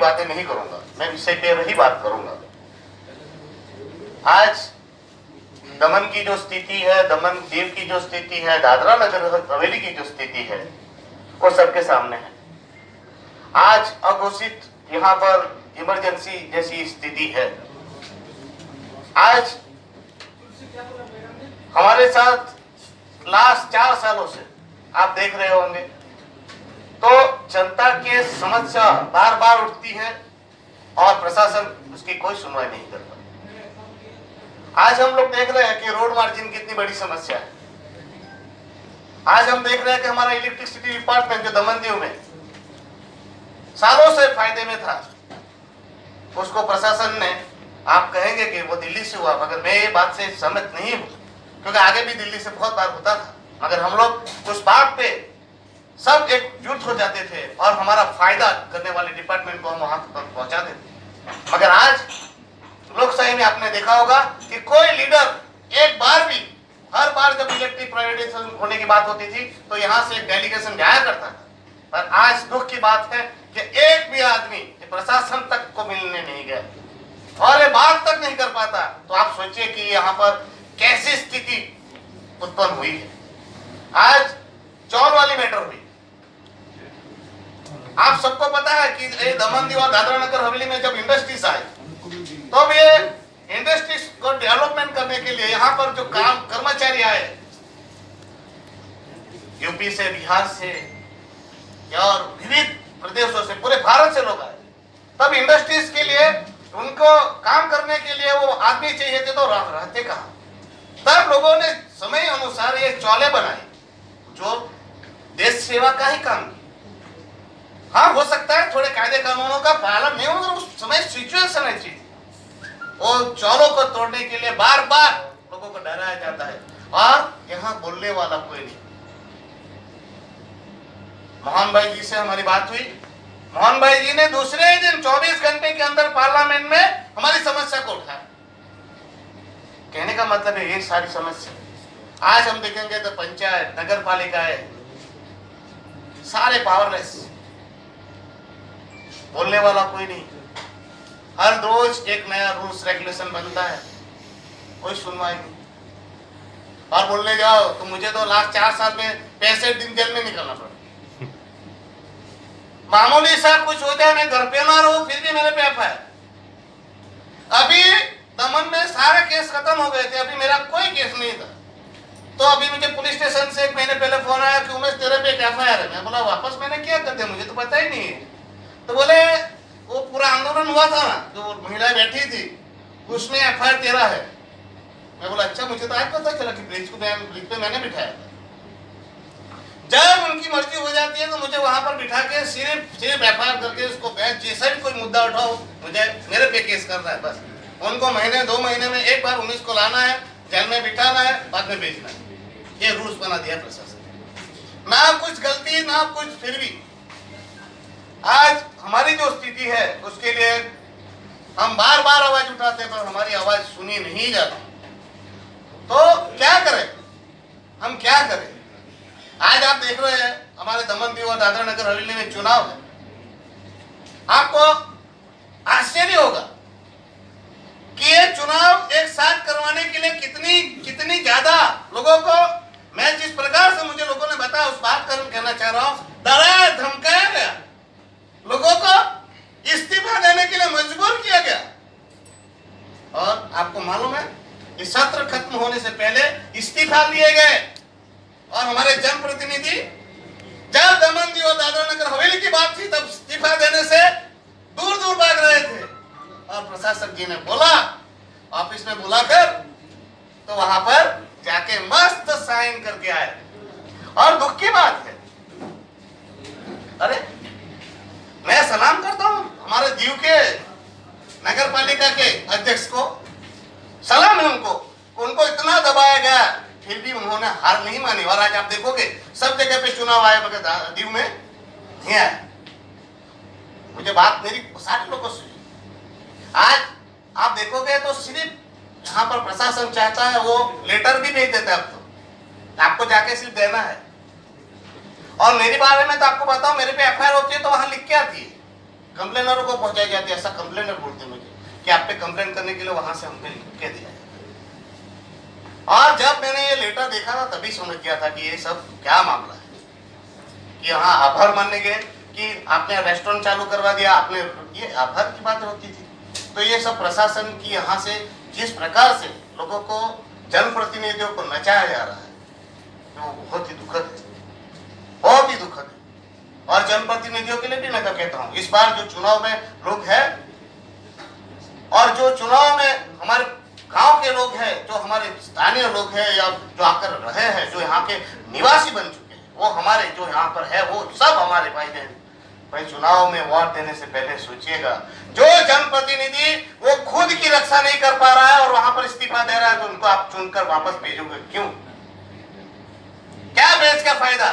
बातें नहीं करूंगा, मैं विषय पे ही बात करूंगा। आज दमन की जो स्थिति है, दमन दीव की जो स्थिति है, दादरा नगर हवेली की जो स्थिति है, वो सबके सामने है। आज अघोषित यहाँ पर इमरजेंसी जैसी स्थिति है। आज हमारे साथ लास्ट 4 सालों से आप देख रहे होंगे तो जनता के समस्या बार बार उठती है और प्रशासन उसकी कोई सुनवाई नहीं करता। आज हम लोग देख रहे हैं कि रोड मार्जिन कितनी बड़ी समस्या है। आज हम देख रहे हैं कि हमारा इलेक्ट्रिसिटी डिपार्टमेंट जो दमन दीव में सालों से फायदे में था, उसको प्रशासन ने, आप कहेंगे कि वो दिल्ली से हुआ, मगर मैं ये बात से सहमत नहीं हूँ, क्योंकि आगे भी दिल्ली से बहुत बार होता था, मगर हम लोग उस बात पे सब एकजुट हो जाते थे और हमारा फायदा करने वाले डिपार्टमेंट को हम वहां तक पहुंचाते थे। मगर आज लोकशाही में आपने देखा होगा कि कोई लीडर एक बार भी, हर बार जब इलेक्ट्रिक प्राइवेटाइजेशन होने की बात होती थी तो यहाँ से एक डेलीगेशन जाया करता था, पर आज दुख की बात है कि एक भी आदमी प्रशासन तक को मिलने नहीं गया और ये बात तक नहीं कर पाता। तो आप सोचिए कि यहाँ पर कैसी स्थिति उत्पन्न हुई है। आज चौल वाली मैटर हुई, आप सबको पता है कि दमन दीव और दादरा नगर हवेली में जब इंडस्ट्रीज आए तो अब ये इंडस्ट्रीज को डेवलपमेंट करने के लिए यहाँ पर जो काम कर्मचारी आए, यूपी से, बिहार से और विविध प्रदेशों से, पूरे भारत से लोग आए। तब इंडस्ट्रीज के लिए उनको काम करने के लिए वो आदमी चाहिए थे, तो रहते कहाँ? तब लोगों ने समय अनुसार ये चौले बनाए जो देश सेवा का ही काम किया। हाँ, हो सकता है थोड़े कायदे कानूनों का पालन नहीं हो, मगर उस समय सिचुएशन ऐसी थी। वो चौलों को तोड़ने के लिए बार बार लोगों को डराया जाता है और यहाँ बोलने वाला कोई नहीं। मोहन भाई जी से हमारी बात हुई, मोहन भाई जी ने दूसरे ही दिन 24 घंटे के अंदर पार्लियामेंट में हमारी समस्या को उठाया। कहने का मतलब है ये सारी समस्या आज हम देखेंगे तो पंचायत, नगर पालिका है, सारे पावरलेस, बोलने वाला कोई नहीं। हर रोज एक नया रूल्स रेगुलेशन बनता है, कोई सुनवाई नहीं। और बोलने जाओ तो मुझे तो लास्ट 4 साल में 65 दिन जेल में निकलना पड़ा। मामूली सा कुछ हो जाए, मैं घर पे ना रहूं फिर भी मेरे पे एफआईआर। अभी दमन में सारे केस खत्म हो गए थे, अभी मेरा कोई केस नहीं था। तो अभी मुझे पुलिस स्टेशन से 1 महीने पहले फोन आया कि उमेश तेरे पे एक एफआईआर है। मैं बोला वापस मैंने क्या कर दिया, मुझे तो पता ही नहीं है। तो बोले वो पूरा आंदोलन हुआ था ना, जो महिलाएं बैठी थी उसमें एफआईआर तेरा है। मैं बोला अच्छा, मुझे तो आज पता चला कि ब्रिज पे मैंने बिठाया था। जब उनकी मर्जी हो जाती है तो मुझे वहां पर बिठा के सिर्फ एफआईआर करके उसको बेंच जैसा भी कोई मुद्दा उठाओ, मुझे मेरे पे केस करना है बस। उनको महीने 2 महीने में एक बार 19 को लाना है, जेल में बिठाना है, बाद में भेजना है। ये रूल्स बना दिया प्रशासन, ना कुछ गलती ना कुछ। फिर भी आज हमारी जो स्थिति है उसके लिए हम बार बार आवाज उठाते हैं, पर हमारी आवाज सुनी नहीं जाती। तो क्या करें, हम क्या करें? आज आप देख रहे हैं हमारे दमन दीव और दादरा नगर हवेली में चुनाव है। आपको आश्चर्य होगा कि ये चुनाव एक साथ करवाने के लिए कितनी ज्यादा लोगों को, मैं जिस प्रकार से मुझे लोगों ने बताया उस बात का कहना चाह रहा हूं, डराया धमकाया गया, लोगों को इस्तीफा देने के लिए मजबूर किया गया। और आपको मालूम है इस सत्र खत्म होने से पहले इस्तीफा लिए गए और हमारे जनप्रतिनिधि जब दमन दीव और दादरा नगर हवेली की बात थी तब इस्तीफा देने से दूर दूर भाग रहे थे। और प्रशासक जी ने बोला, ऑफिस में बुलाकर, तो वहां पर जाके मस्त साइन करके आए। और दुख की बात है, अरे मैं सलाम करता हूं हमारे दीव के नगर पालिका के अध्यक्ष को, सलाम है उनको इतना दबाया गया फिर भी उन्होंने हार नहीं मानी। और आज आप देखोगे सब जगह पे चुनाव आए मगर दीव में नहीं आया। मुझे बात मेरी सारे लोगों से, आज आप देखोगे तो सिर्फ यहाँ पर प्रशासन चाहता है वो लेटर भी भेज देता है, अब तो आपको जाके सिर्फ देना है। और मेरे बारे में तो आपको बताऊं, मेरे पे एफआईआर होती है तो वहां लिख के आती है कंप्लेनरों को पहुंचाई जाती है। ऐसा कंप्लेनर बोलते मुझे कि आप पे कंप्लेन करने के लिए वहां से हमने लिख के दिया है। और जब मैंने ये लेटर देखा था तभी समझ गया था कि ये सब क्या मामला है, कि हाँ आभार मानने गए कि आपने रेस्टोरेंट चालू करवा दिया, आपने, ये आभार की बात होती थी। तो ये सब प्रशासन की यहाँ से जिस प्रकार से लोगों को, जनप्रतिनिधियों को नचाया जा रहा है, तो बहुत ही दुखद है, बहुत ही दुखद है। और जनप्रतिनिधियों के लिए भी मैं तो कहता हूँ, इस बार जो चुनाव में लोग हैं और जो चुनाव में हमारे गांव के लोग हैं, जो हमारे स्थानीय लोग हैं या जो आकर रहे हैं, जो यहाँ के निवासी बन चुके हैं, वो हमारे जो यहाँ पर है वो सब हमारे भाई बहन। भाई चुनाव में वोट देने से पहले सोचिएगा, जो जनप्रतिनिधि वो खुद की रक्षा नहीं कर पा रहा है और वहां पर इस्तीफा दे रहा है, तो उनको आप चुनकर वापस भेजोगे क्यों? क्या बेच का फायदा?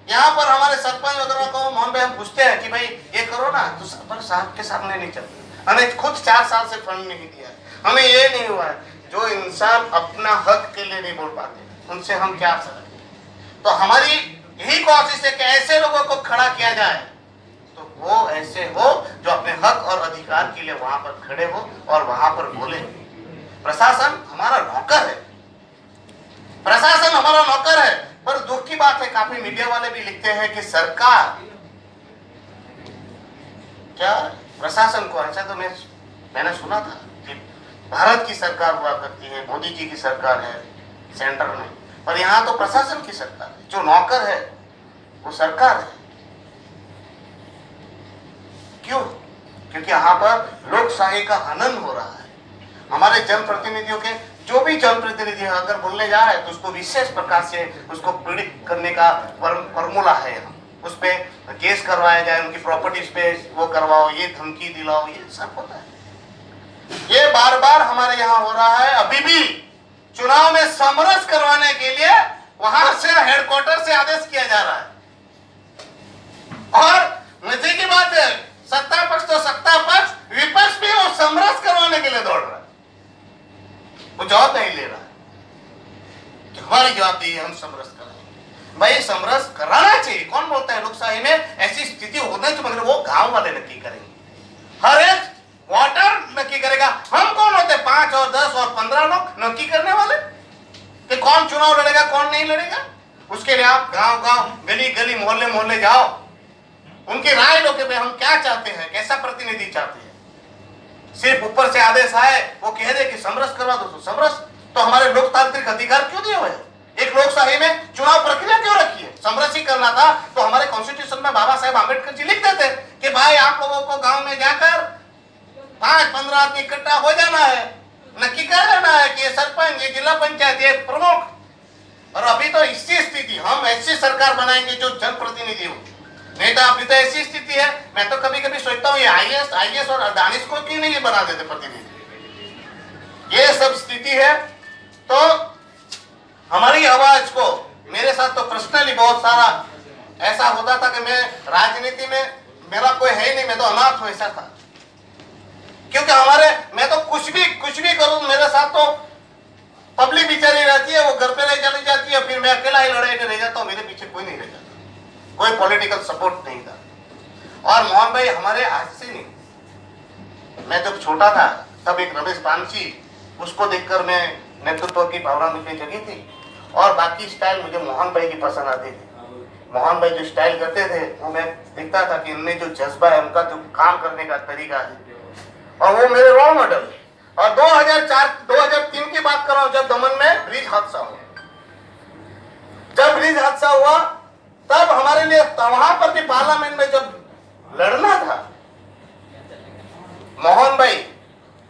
यहाँ पर हमारे सरपंच वगैरह को मोहन भाई हम पूछते हैं कि भाई ये करो ना, तो सरपंच साहब के सामने नहीं चलते। हमें खुद 4 साल से फंड नहीं दिया है, हमें ये नहीं हुआ है। जो इंसान अपना हक के लिए नहीं बोल पाते उनसे हम क्या सकें? तो हमारी यही कोशिश है कि ऐसे लोगों को खड़ा किया जाए, तो वो ऐसे हो जो अपने हक और अधिकार के लिए वहां पर खड़े हो और वहां पर बोले। प्रशासन हमारा नौकर है, प्रशासन हमारा नौकर है। पर दुख की बात है, काफी मीडिया वाले भी लिखते हैं कि सरकार क्या प्रशासन को, ऐसा तो मैंने सुना था कि भारत की सरकार हुआ करती है, मोदी जी की सरकार है सेंटर में, पर यहाँ तो प्रशासन की सरकार है। जो नौकर है वो सरकार है। क्यों? क्योंकि यहाँ पर लोकशाही का हनन हो रहा है। हमारे जनप्रतिनिधियों के, जो भी जनप्रतिनिधि अगर बोलने जाए तो उसको विशेष प्रकार से उसको पीड़ित करने का फॉर्मूला है। उस पे केस करवाया जाए, उनकी प्रॉपर्टीज पे वो करवाओ, ये धमकी दिलाओ, ये सब होता है। ये बार बार हमारे यहाँ हो रहा है। अभी भी चुनाव में समरस करवाने के लिए वहां से हेडक्वार्टर से आदेश किया जा रहा है। और मजे की बात है, सत्ता पक्ष तो सत्ता पक्ष, विपक्ष भी वो समरस करवाने के लिए दौड़ रहा है। वो जवाब नहीं ले रहा है। हमारी जवाब दी है, हम समरस कराएंगे। भाई समरस कराना चाहिए, कौन बोलता है? लोकशाही में ऐसी स्थिति होना चाहिए, मगर वो गांव वाले नक्की करेंगे, हर एक वोटर नक्की करेगा। हम कौन होते? 5 और 10 और 15 लोग नक्की करने वाले कि कौन चुनाव लड़ेगा कौन नहीं लड़ेगा। उसके लिए आप गांव गांव, गली गली, मोहल्ले मोहल्ले जाओ, उनकी राय लो कि भाई हम क्या चाहते हैं, कैसा प्रतिनिधि चाहते हैं। सिर्फ ऊपर से आदेश आए, वो कह दे कि समरस करवा दो तो समरस, तो हमारे लोकतांत्रिक अधिकार क्यों दिए हुए हैं? एक लोकशाही में चुनाव प्रक्रिया क्यों रखी है? समरस ही करना था तो हमारे कॉन्स्टिट्यूशन में बाबा साहेब आंबेडकर जी लिख देते कि भाई आप लोगों को गांव में जाकर 5-15 आदमी इकट्ठा हो जाना है, नक्की कर लेना है कि ये सरपंच, ये जिला पंचायत, ये प्रमुख। और अभी तो इसी स्थिति, हम ऐसी सरकार बनाएंगे जो जनप्रतिनिधि हो। नहीं तो अभी तो ऐसी स्थिति है, मैं तो कभी कभी सोचता हूँ ये आईएएस और दानिश को क्यों नहीं बना देते प्रतिनिधि। ये सब स्थिति है। तो हमारी आवाज को, मेरे साथ तो पर्सनली बहुत सारा ऐसा होता था कि मैं राजनीति में, मेरा कोई है ही नहीं, मैं तो अनाथ हूं, ऐसा था। क्योंकि मैं तो कुछ भी करूं, मेरे साथ तो पब्लिक बेचारी रहती है, वो घर पे रह चली जाती है, फिर मैं अकेला ही लड़ाई में रह जाता हूँ, मेरे पीछे कोई नहीं रह जाता, कोई पॉलिटिकल सपोर्ट नहीं था। और मोहन भाई हमारे आज से नहीं, मैं जब छोटा था तब एक रमेश पानसी, उसको देखकर मैं नेतृत्व की भावना मुझे जगी थी। और बाकी स्टाइल मुझे मोहन भाई की पसंद आती थी। मोहन भाई जो स्टाइल करते थे वो मैं देखता था कि इनमें जो जज्बा है, उनका जो काम करने का तरीका है, और वो मेरे रोल मॉडल है। और 2003 की बात कर रहा हूँ, जब दमन में ब्रिज हादसा हुआ। जब ब्रिज हादसा हुआ तब हमारे लिए वहां पर भी पार्लियामेंट में जब लड़ना था, मोहन भाई,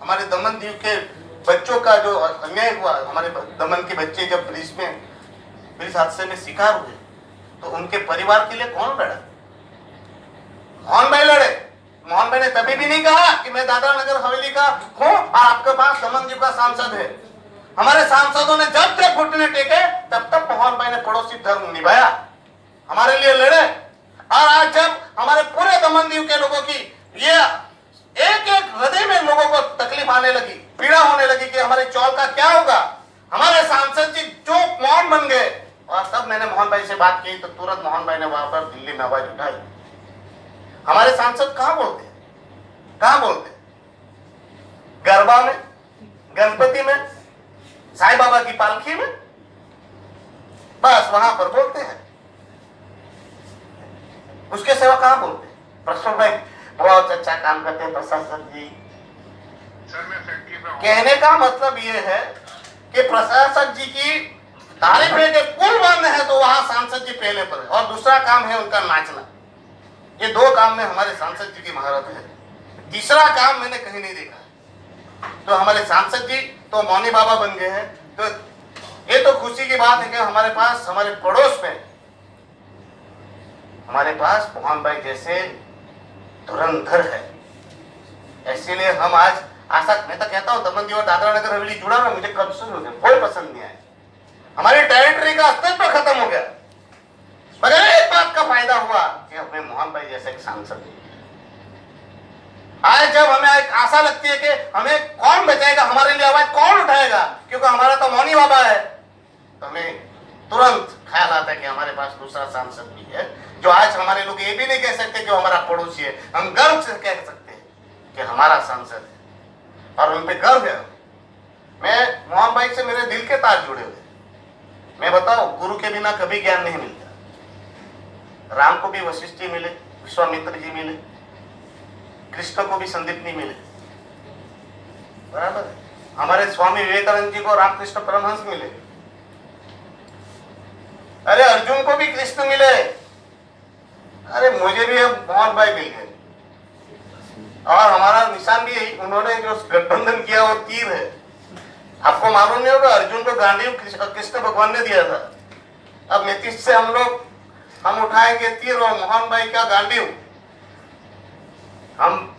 हमारे दमन द्वीप के बच्चों का जो अन्याय हुआ, हमारे दमन के बच्चे जब ब्रिज हादसे में शिकार हुए, तो उनके परिवार के लिए कौन लड़ा? मोहन भाई लड़े। मोहन भाई ने तभी भी नहीं कहा कि मैं दादरा नगर हवेली का हूं और आपके पास दमन द्वीप का सांसद है। हमारे सांसदों ने जब तक घुटने टेके तब तक मोहन भाई ने पड़ोसी धर्म निभाया, हमारे लिए लड़े। और आज जब हमारे पूरे दमन द्वीप के लोगों की ये एक हृदय में लोगों को तकलीफ आने लगी, पीड़ा होने लगी कि हमारे चौल का क्या होगा, हमारे सांसद जी चुप मौन बन गए। और तब मैंने मोहन भाई से बात की तो तुरंत मोहन भाई ने वहां पर दिल्ली में आवाज उठाई। हमारे सांसद कहाँ बोलते हैं? कहां बोलते हैं? गरबा में, गणपति में, साईं बाबा की पालकी में, बस वहां पर बोलते हैं। उसके सिवा कहां बोलते हैं? प्रसन्न भाई बहुत अच्छा काम करते हैं प्रशासक जी। कहने का मतलब ये है कि प्रशासक जी की तारीफ है कि पुल बंद है तो वहां सांसद जी पहले पर है, और दूसरा काम है उनका नाचना। ये दो काम में हमारे सांसद जी की महारत है, तीसरा काम मैंने कहीं नहीं देखा है। तो हमारे सांसद जी तो मौनी बाबा बन गए हैं। तो ये तो खुशी की बात है कि हमारे पास, हमारे पड़ोस में हमारे पास मोहन भाई जैसे धुरंधर है। इसीलिए हम आज आशा, मैं तो कहता हूँ दमन और दादरा नगर हवेली जुड़ा ना, मुझे कब से हो गया, कोई पसंद नहीं आया। हमारी टेरिटरी का अस्तित्व खत्म हो गया, मगर एक बात का फायदा हुआ कि हमें मोहन भाई जैसे एक सांसद। आज जब हमें एक आशा लगती है कि हमें कौन बचाएगा, हमारे लिए आवाज कौन उठाएगा, क्योंकि हमारा तो मौनी बाबा है, तो हमें तुरंत ख्याल आता है कि हमारे पास दूसरा सांसद भी है, जो आज हमारे लोग ये भी नहीं कह सकते कि हमारा पड़ोसी है, हम गर्व से कह सकते हैं कि हमारा सांसद है, और उन पे गर्व है। मैं मोहन भाई से मेरे दिल के तार जुड़े हुए। मैं बताऊं, गुरु के बिना कभी ज्ञान नहीं मिलता। राम को भी वशिष्ठ जी मिले, विश्वामित्र जी मिले, कृष्ण को भी संदीपनी मिले, बराबर है। हमारे स्वामी विवेकानंद जी को रामकृष्ण परमहंस मिले, अरे अर्जुन को भी कृष्ण मिले, अरे मुझे भी अब मोहन भाई मिल गए। और हमारा निशान भी यही, उन्होंने जो गठबंधन किया वो तीर है। आपको मालूम नहीं होगा, अर्जुन को गांडीव कृष्ण भगवान ने दिया था। अब नीतीश से हम उठाएंगे तीर और मोहन भाई का गांडीव। हम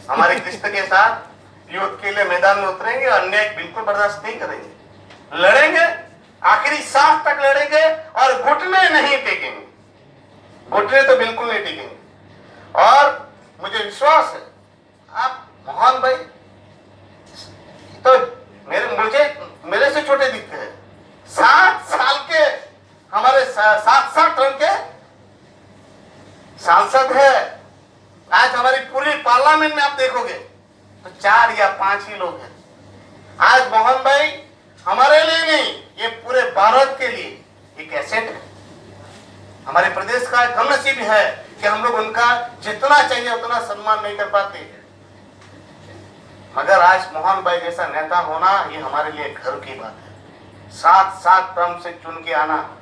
हमारे कृष्ण के साथ युद्ध के लिए मैदान में उतरेंगे, अन्याय बिल्कुल बर्दाश्त नहीं करेंगे, लड़ेंगे, आखिरी सांस तक लड़ेंगे और घुटने नहीं टेकेंगे, घुटने तो बिल्कुल नहीं टेकेंगे। और मुझे विश्वास है आप मोहन भाई तो मेरे से छोटे दिखते हैं, 7 साल के हमारे 7 टर्म के सांसद है। आज हमारी पूरी पार्लियामेंट में आप देखोगे तो 4 या 5 ही लोग हैं। आज मोहन भाई हमारे लिए नहीं, ये पूरे भारत के लिए एक एसेट है। हमारे प्रदेश का कमनसीब है कि हम लोग उनका जितना चाहिए उतना सम्मान नहीं कर पाते, मगर आज मोहन भाई जैसा नेता होना ये हमारे लिए गर्व की बात है। 7 टर्म से चुन के आना।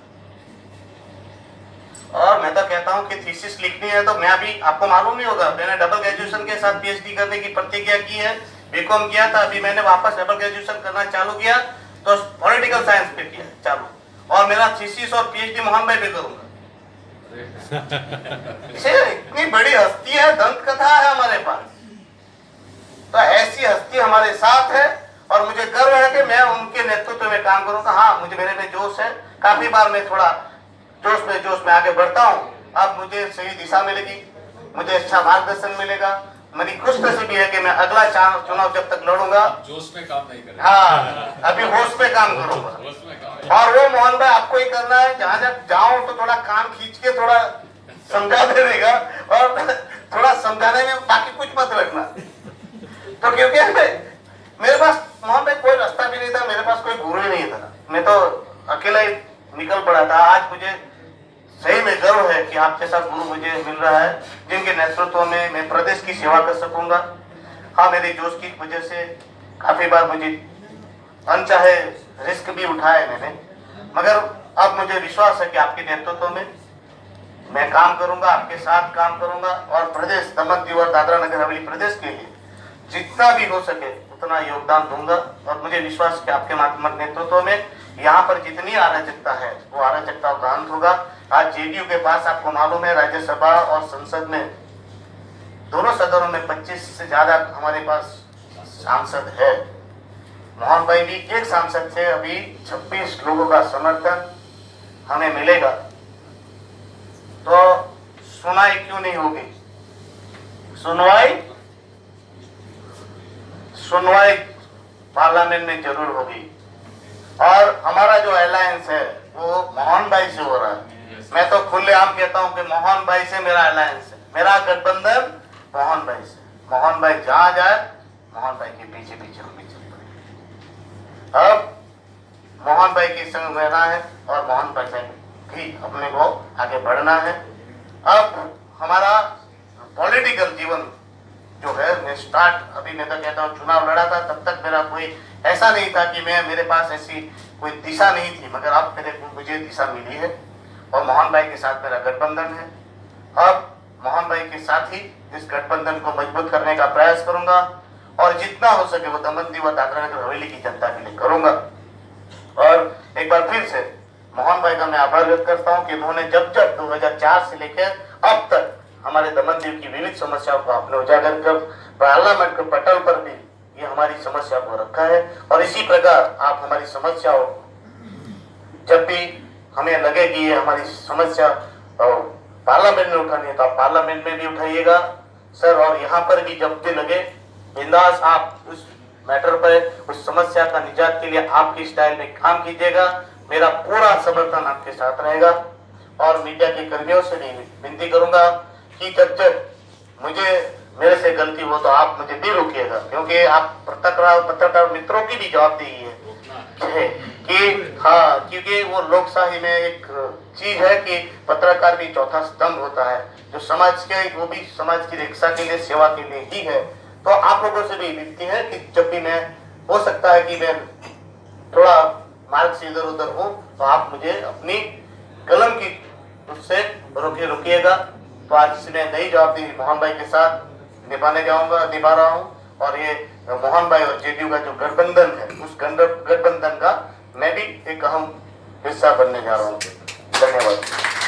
और मैं तो कहता हूं कि थीसिस लिखनी है तो मैं अभी, आपको मालूम नहीं होगा, मैंने डबल ग्रेजुएशन के साथ पीएचडी करने की प्रतिज्ञा की है, बीकॉम किया था, अभी मैंने वापस डबल ग्रेजुएशन करना चालू किया तो पॉलिटिकल साइंस पे किया चालू, और मेरा थीसिस और पीएचडी मोहन भाई पे करूंगा। इतनी बड़ी हस्ती है, दंत कथा है हमारे पास, तो ऐसी हस्ती हमारे साथ है और मुझे गर्व है कि मैं उनके नेतृत्व में काम करूंगा। हाँ, मुझे मेरे में जोश है, काफी बार मैं थोड़ा जोश में आगे बढ़ता हूँ। अब मुझे सही दिशा मिलेगी, मुझे अच्छा मार्गदर्शन मिलेगा। मेरी खुशनसीबी है कि मैं अगला चुनाव जब तक लड़ूंगा, जोश में काम नहीं करेंगे। हाँ, अभी होश में काम करूंगा। और वो मोहन भाई आपको ही करना है, जहां जब जाऊं तो थोड़ा कान खींच के थोड़ा समझा देगा, और थोड़ा समझाने में बाकी कुछ मत रखना। तो क्योंकि मेरे पास मोहन भाई कोई रास्ता भी नहीं था, मेरे पास कोई गुरु ही नहीं था, मैं तो अकेला ही निकल पड़ा था। आज मुझे सही में गर्व है कि आप जैसा गुरु मुझे मिल रहा है, जिनके नेतृत्व में मैं प्रदेश की सेवा कर सकूंगा। हाँ, मेरे जोश की वजह से काफी बार मुझे अनचाहे रिस्क भी उठाए मैंने, मगर अब मुझे विश्वास है कि आपके नेतृत्व में मैं काम करूंगा, आपके साथ काम करूंगा, और प्रदेश दमन दीव और दादरा नगर हवेली प्रदेश के लिए जितना भी हो सके उतना योगदान दूंगा। और मुझे विश्वास कि आपके नेतृत्व में यहाँ पर जितनी अराजकता है वो अराजकता का अंत होगा। आज जेडीयू के पास आपको मालूम है राज्यसभा और संसद में दोनों सदनों में 25 से ज्यादा हमारे पास सांसद है। मोहन भाई भी एक सांसद से अभी 26 लोगों का समर्थन हमें मिलेगा, तो सुनाई क्यों नहीं होगी? सुनवाई पार्लियामेंट में जरूर होगी। और हमारा जो अलायंस है वो मोहन भाई से हो रहा है। मैं तो खुलेआम कहता हूं कि मोहन भाई से मेरा अलायंस है, मेरा गठबंधन मोहन भाई से। मोहन भाई जहां जाए मोहन भाई के पीछे पीछे हम भी चल पड़े। अब मोहन भाई के संग रहना है और मोहन भाई से भी अपने को आगे बढ़ना है। अब हमारा पॉलिटिकल जीवन जो है मैं स्टार्ट, अभी मैं तो कहता हूँ चुनाव लड़ा था तब तक मेरा कोई ऐसा नहीं था कि मेरे पास ऐसी कोई दिशा नहीं थी, मगर अब मुझे दिशा मिली है और मोहन भाई के साथ मेरा गठबंधन है। अब मोहन भाई के साथ ही इस गठबंधन को मजबूत करने का प्रयास करूंगा और जितना हो सके वो दमन व दादरा नगर हवेली की जनता के लिए करूंगा। और एक बार फिर से मोहन भाई का मैं आभार व्यक्त करता हूं कि उन्होंने जब 2004 से लेकर अब तक हमारे दमन दीव की विविध समस्याओं को आपने उजागर कर पार्लियामेंट के पटल पर भी ये हमारी समस्या को रखा है। और इसी प्रकार आप हमारी समस्याओं, जब भी हमें लगे कि ये हमारी समस्या पार्लियामेंट में उठानी है तो आप पार्लियामेंट में भी उठाइएगा सर, और यहाँ पर भी जब भी लगे बिंदास आप उस मैटर पर, उस समस्या का निजात के लिए आपकी स्टाइल में काम कीजिएगा। मेरा पूरा समर्थन आपके साथ रहेगा। और मीडिया के कर्मियों से भी विनती करूंगा कि जब मेरे से गलती हो तो आप मुझे भी रोकिएगा, क्योंकि आप पत्रकार मित्रों की भी जवाबदेही है कि हाँ, क्योंकि वो लोकशाही में एक चीज है कि पत्रकार भी चौथा स्तंभ होता है जो समाज के, वो भी समाज की रक्षा के लिए, सेवा के लिए ही है। तो आप लोगों से भी विनती है कि जब भी मैं, हो सकता है कि मैं थोड़ा मार्ग से इधर उधर हूँ तो आप मुझे अपनी कलम की उससे रोकिएगा। तो आज से मैं नई जवाबदेही मोहन भाई के साथ निभा रहा हूँ और ये मोहन भाई और जेडीयू का जो गठबंधन है उस गठबंधन का मैं भी एक अहम हिस्सा बनने जा रहा हूँ। धन्यवाद।